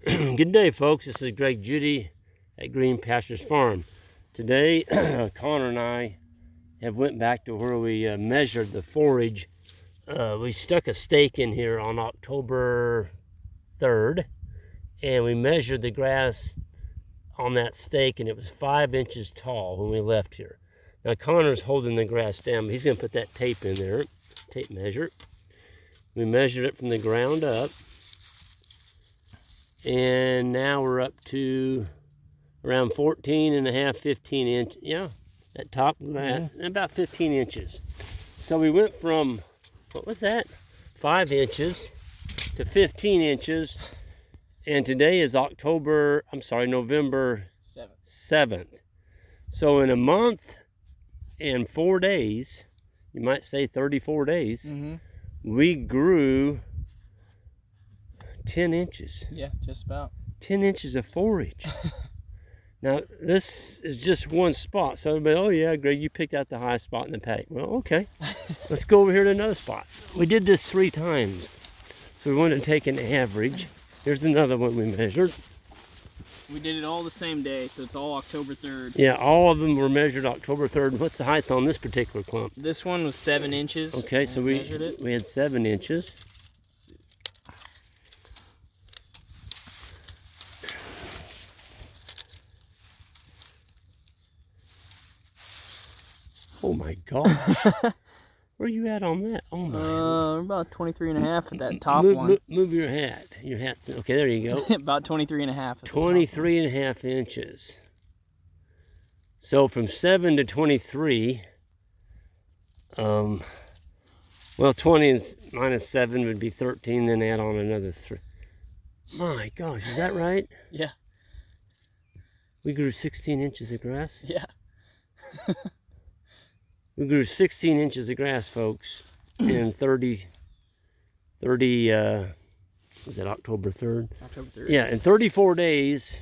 Good day, folks. This is Greg Judy at Green Pastures Farm. Today, Connor and I have went back to where we measured the forage. We stuck a stake in here on October 3rd, and we measured the grass on that stake, and it was 5 inches tall when we left here. Now, Connor's holding the grass down, but he's going to put that tape in there, tape measure. We measured it from the ground up. And now we're up to around 14 and a half, 15 inch. Yeah, that top, about 15 inches. So we went from, what was that? 5 inches to 15 inches. And today is November 7th. So in a month and 4 days, you might say 34 days, we grew 10 inches. Yeah, just about. 10 inches of forage. Now, this is just one spot. So everybody, oh yeah, Greg, you picked out the highest spot in the paddock. Well, okay. Let's go over here to another spot. We did this 3 times. So we wanted to take an average. Here's another one we measured. We did it all the same day, so it's all October 3rd. Yeah, all of them were measured October 3rd. What's the height on this particular clump? This one was 7 inches. Okay, so we had 7 inches. Oh my gosh. Where are you at on that? Oh my. We're about 23 and a half at that top one. one. Move your hat. Your hat's, okay, there you go. About 23 and a half. 23 and a half inches. So from 7 to 23, well, 20 and minus 7 would be 13, then add on another 3. My gosh, is that right? Yeah. We grew 16 inches of grass? Yeah. We grew 16 inches of grass, folks, in 30, was it October 3rd? October 3rd. Yeah, in 34 days,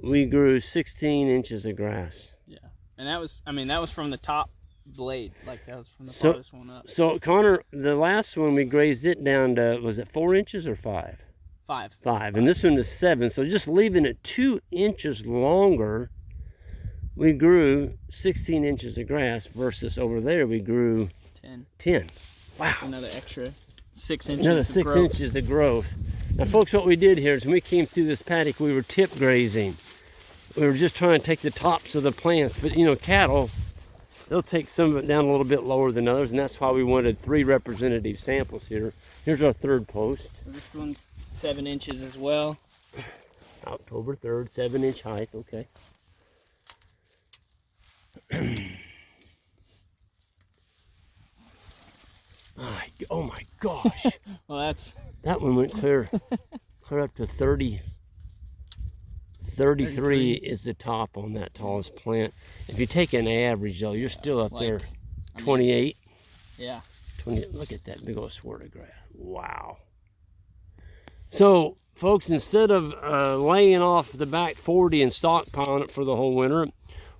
we grew 16 inches of grass. Yeah, and that was from the top blade, like that was from the farthest one up. So, Connor, the last one we grazed it down to, was it 4 inches or 5? 5. 5, and this one is 7, so just leaving it 2 inches longer, we grew 16 inches of grass versus over there we grew 10. Wow. Another extra 6 inches. Another 6 inches of growth. Now, folks, what we did here is when we came through this paddock, we were tip grazing. We were just trying to take the tops of the plants, but you know, cattle, they'll take some of it down a little bit lower than others, and that's why we wanted 3 representative samples here. Here's our 3rd post. So this one's 7 inches as well. October 3rd, 7-inch height, okay. Oh my gosh. Well, that one went clear up to 30. 33 is the top on that tallest plant. If you take an average though, you're still up there 28. Yeah. 20. Look at that big old sword of grass. Wow. So, folks, instead of laying off the back 40 and stockpiling it for the whole winter,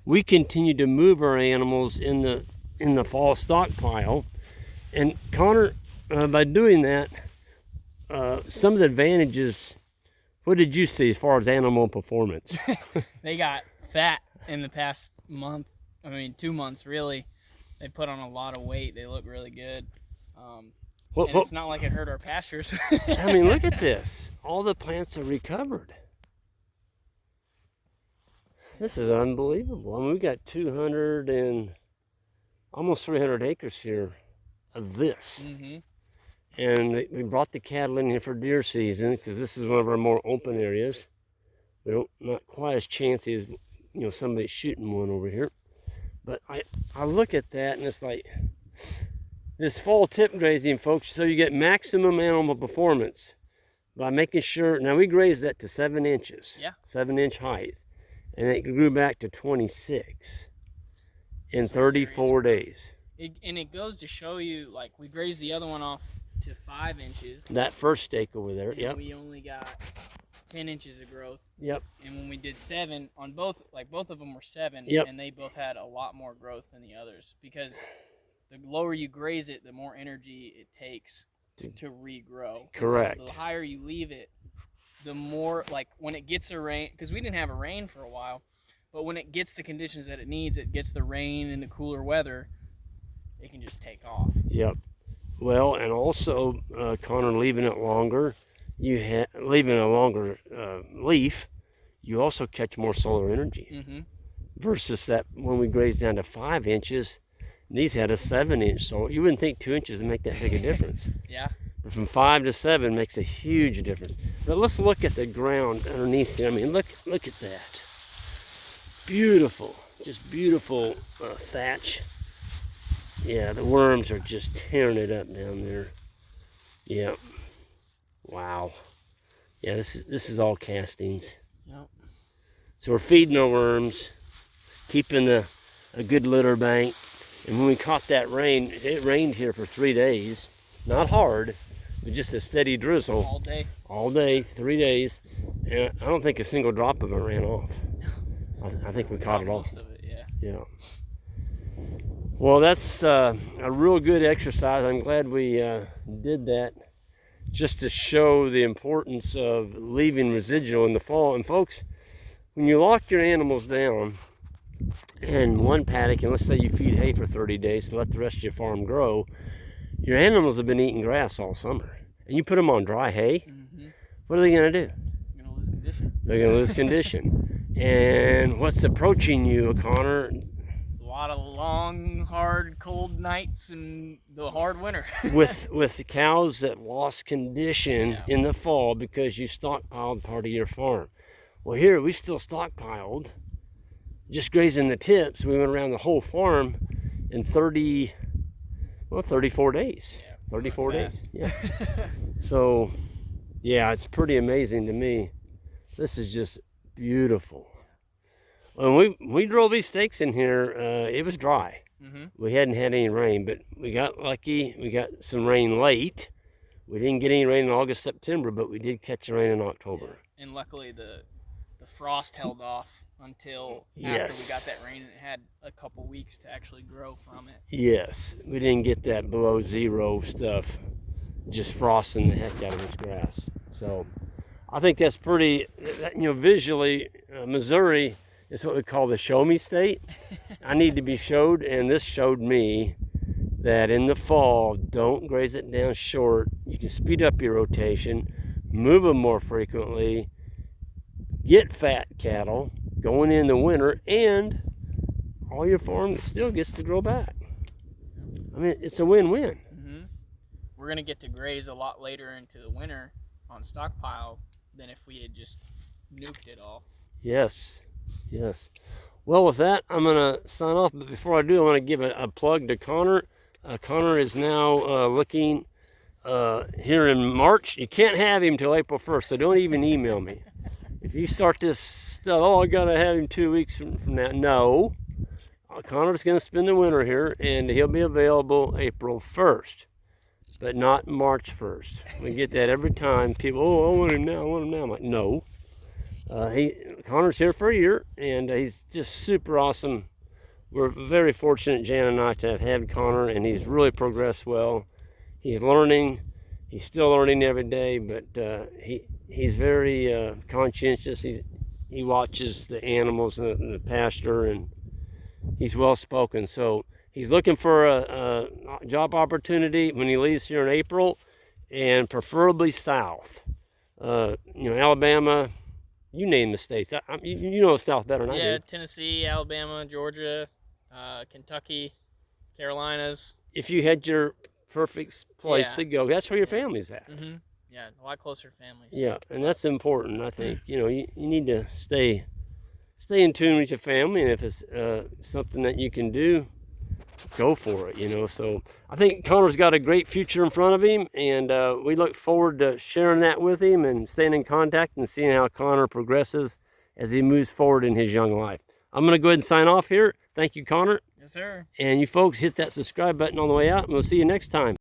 we continue to move our animals in the fall stockpile. And Connor, by doing that, some of the advantages, what did you see as far as animal performance? They got fat in the past month. 2 months really. They put on a lot of weight. They look really good. It's not like it hurt our pastures. I mean, look at this. All the plants are recovered. This is unbelievable. I mean, we got 200 and almost 300 acres here of this. And we brought the cattle in here for deer season because this is one of our more open areas. We don't, not quite as chancy as, you know, somebody shooting one over here. But I look at that and it's like, this fall tip grazing, folks, so you get maximum animal performance by making sure, now we grazed that to 7 inches. Yeah. 7-inch height. And it grew back to 26 in 34 days. And it goes to show you, like, we grazed the other one off to 5 inches. That first stake over there, yep. We only got 10 inches of growth. Yep. And when we did 7 on both, like both of them were 7, yep. And they both had a lot more growth than the others because the lower you graze it, the more energy it takes to regrow. Correct. So the higher you leave it, the more, like, when it gets a rain, because we didn't have a rain for a while, but when it gets the conditions that it needs, it gets the rain and the cooler weather, it can just take off. Yep. Well, and also, Connor, leaving it longer, leaving a longer leaf, you also catch more solar energy. Versus that when we grazed down to 5 inches, these had a 7-inch, so you wouldn't think 2 inches would make that big a difference. Yeah. But from 5 to 7 makes a huge difference. But let's look at the ground underneath here. I mean, look at that. Beautiful, just beautiful thatch. Yeah, the worms are just tearing it up down there. Yeah. Wow. Yeah, this is all castings. Yep. So we're feeding our worms, keeping a good litter bank. And when we caught that rain, it rained here for 3 days. Not hard, but just a steady drizzle. All day. All day, 3 days. And I don't think a single drop of it ran off. I think we caught it all. Most of it, yeah. Yeah. Well, that's a real good exercise. I'm glad we did that just to show the importance of leaving residual in the fall. And folks, when you lock your animals down in one paddock, and let's say you feed hay for 30 days to let the rest of your farm grow, your animals have been eating grass all summer. And you put them on dry hay, what are they going to do? They're going to lose condition. They're going to lose condition. And what's approaching you, Connor? A lot of long, hard, cold nights and the hard winter. with the cows that lost condition in the fall because you stockpiled part of your farm. Well, here we still stockpiled, just grazing the tips. We went around the whole farm in 34 days. Yeah, 34 days. Yeah. So, yeah, it's pretty amazing to me. This is just beautiful. When we drove these stakes in here, it was dry. We hadn't had any rain, but we got lucky. We got some rain late. We didn't get any rain in August, September, but we did catch the rain in October. Yeah. And luckily the frost held off until after we got that rain, and it had a couple weeks to actually grow from it. Yes, we didn't get that below zero stuff, just frosting the heck out of this grass. So I think that's pretty, visually, Missouri is what we call the show me state. I need to be showed, and this showed me that in the fall, don't graze it down short. You can speed up your rotation, move them more frequently, get fat cattle going in the winter, and all your farm still gets to grow back. I mean, it's a win-win. We're going to get to graze a lot later into the winter on stockpile than if we had just nuked it all. Yes, yes. Well, with that, I'm going to sign off, but before I do, I want to give a plug to Connor. Connor is now looking here in March. You can't have him till April 1st, so don't even email me. If you start this stuff, I got to have him 2 weeks from now. No. Connor's going to spend the winter here, and he'll be available April 1st, but not March 1st. We get that every time. People, I want him now, I want him now. I'm like, no. Connor's here for a year, and he's just super awesome. We're very fortunate, Jan and I, to have had Connor, and he's really progressed well. He's learning. He's still learning every day, but he's very conscientious. He watches the animals in the pasture, and he's well spoken. So he's looking for a job opportunity when he leaves here in April, and preferably south. Alabama, you name the states. You know the South better than I do. Yeah, Tennessee, Alabama, Georgia, Kentucky, Carolinas. If you had your perfect place to go, that's where your family's at. Yeah, a lot closer families. Yeah, and that's important, I think. You need to stay in tune with your family, and if it's something that you can do, go for it, So I think Connor's got a great future in front of him, and we look forward to sharing that with him and staying in contact and seeing how Connor progresses as he moves forward in his young life. I'm going to go ahead and sign off here. Thank you, Connor. Yes, sir. And you folks, hit that subscribe button on the way out, and we'll see you next time.